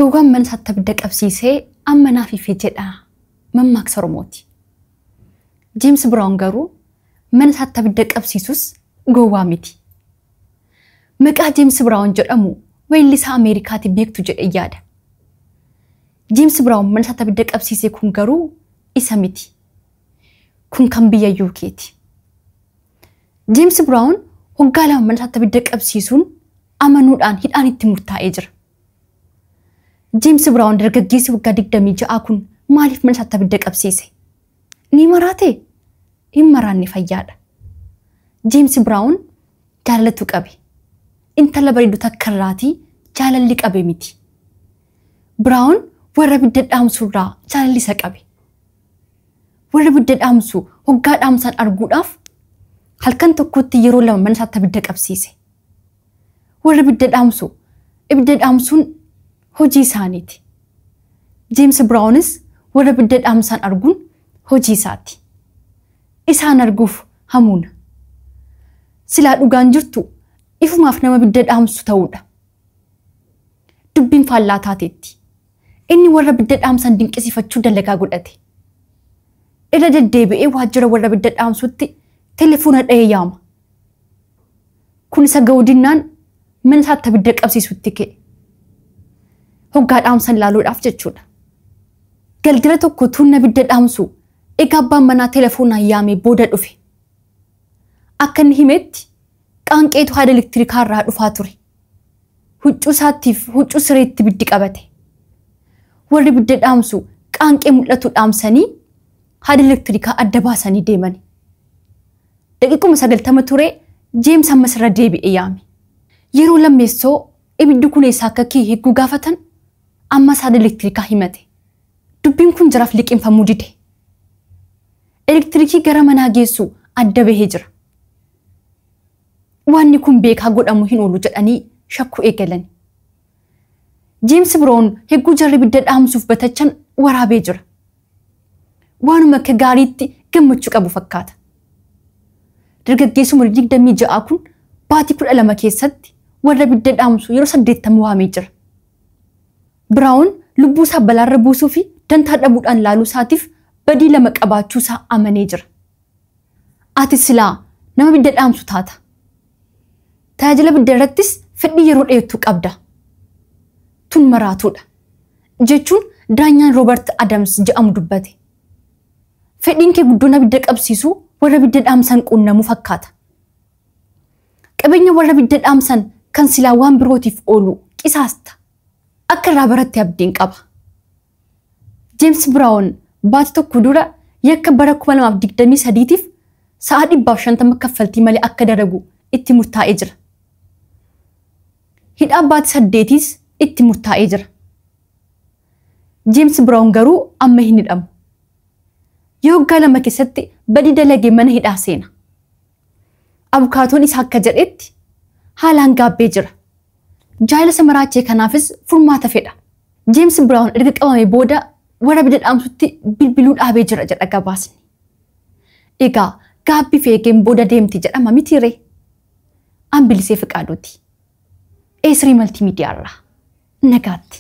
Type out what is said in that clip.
Gowwaan mana isaatti abidda qabsiisee amma naaf ifee jedha mammaaksa Oromooti. James Brown garuu mana isaatti abidda qabsiisus gowwaa miti. Maqaa James Brown jedhamu weellisaa Ameerikaatti beektu jedhee yaada. James Brown mana isaatti abidda qabsiisee kun garuu isa miti. Kun kan biyya UK'ti. James Brown hoggaa lama mana isaatti abidda qabsiisuun amanuudhaan hidhaan itti murtaa'ee jira. James Brown dargaggeessi waggaa 26 kun maaliif mana isaatti abidda qabsiise? Ni maraate? Hin maraanne fayyaadha. James Brown jaalalatu qabe. Intala bareedduu takkarraatii jaalalli qabe miti. Brown warra abidda dhaamsurraa jaalalli isa qabe. Warra abidda dhaamsu hoggaa dhaamsan arguudhaaf halkan tokkotti yeroo lama mana isaatti abidda qabsiise. Warra abidda dhaamsu abidda dhaamsuun hojii isaaniiti. James Brownis warra abidda dhaamsan arguun hojii isaati. Isaan arguuf hamuuna. Silaa dhugaan jirtu ifumaaf nama abidda dhaamsu ta'uudha. Dubbiin faallaa taateetti. Inni warra abidda dhaamsan dinqisiifachuu dalagaa godhate. Irra deddeebi'ee waajjira warra abidda dhaamsutti telefoona dha'ee yaama. Kun isa ga'uudinnaan mana isaatti abidda qabsiisutti ka'e. Hoggaa dhaamsan laaluudhaaf jechuudha. Galgala tokko tuunna abidda dhaamsu egaa abbaan manaa telefoonaan yaamee booda dhufe. Akka inni himetti qaanqeetu haada elektirikaa irraa dhufaa ture. Huccuu isaatiif huccuu sireetti abiddi qabate. Warri abidda dhaamsu qaanqee mul'atu dhaamsanii haada elektirikaa adda baasanii deemani. Daqiiquma 90 ture James ammas irra deebi'ee yaame. Yeroo lammeessoo ibiddi kun eessaa akka ka'e hiikuu gaafatan ammas haada elektirikaa himate. Dubbiin kun jiraaf liqinfamuu dide. Elektirikii gara manaa geessu adda bahee jira. Wanni kun beekaa godhamu hin oolu jedhanii shakkuu eegalan. James Brown hegguu jarri abidda dhaamsuuf batachan waraabee jira. Waanuma akka gaariitti gammachuu qabu fakkaata. Dargaggeessi umurii 26 kun baatii 12 keessatti warra abidda dhaamsu yeroo 80 waamee jira. Brown lubbuu isaa balaarra buusuu fi dantaa dhabuudhaan laaluu isaatiif badii lama qabaachuu isaa amanee jira. Ati silaa nama abidda dhaamsu taata. Tajaajila abidda irrattis fedhii yeroo dheertuu qabda. Tun maraatuudha. Jechuun daanyaan Robert Adams jedhamu dubbate. Fedhiin kee guddoon abidda qabsiisuu warra abidda dhaamsan quunnamuu fakkaata. Qabeenya warra abidda dhaamsan kan silaa waan birootiif oolu qisaasta. Akka irraa baratti abdiin qaba. James Brown baatii tokko dura yakka bara 2023tiif sa'a 150 kaffaltii malee akka daragu itti murtaa'ee jira. Hidhaa baatii 8s itti murtaa'ee jira. James Brown garuu amma hin hidhamu. Yoo waggaa lama keessatti badii dalagee mana hidhaa seena. Abukaatoon isaa akka jedhetti haalaan gaabbee jira. Jaala samaraachee kanaafis furmaata fedha. James Brown erga qabamee booda warra abidda dhaamsutti bilbiluu dhaabee jira jedha gabaasni. Egaa gaabbii feegeen booda deemti jedhama mitiiree. An Bilisee Fiqaaduuti. Esrii Maltiimiidiyaarraa. Nagaatti.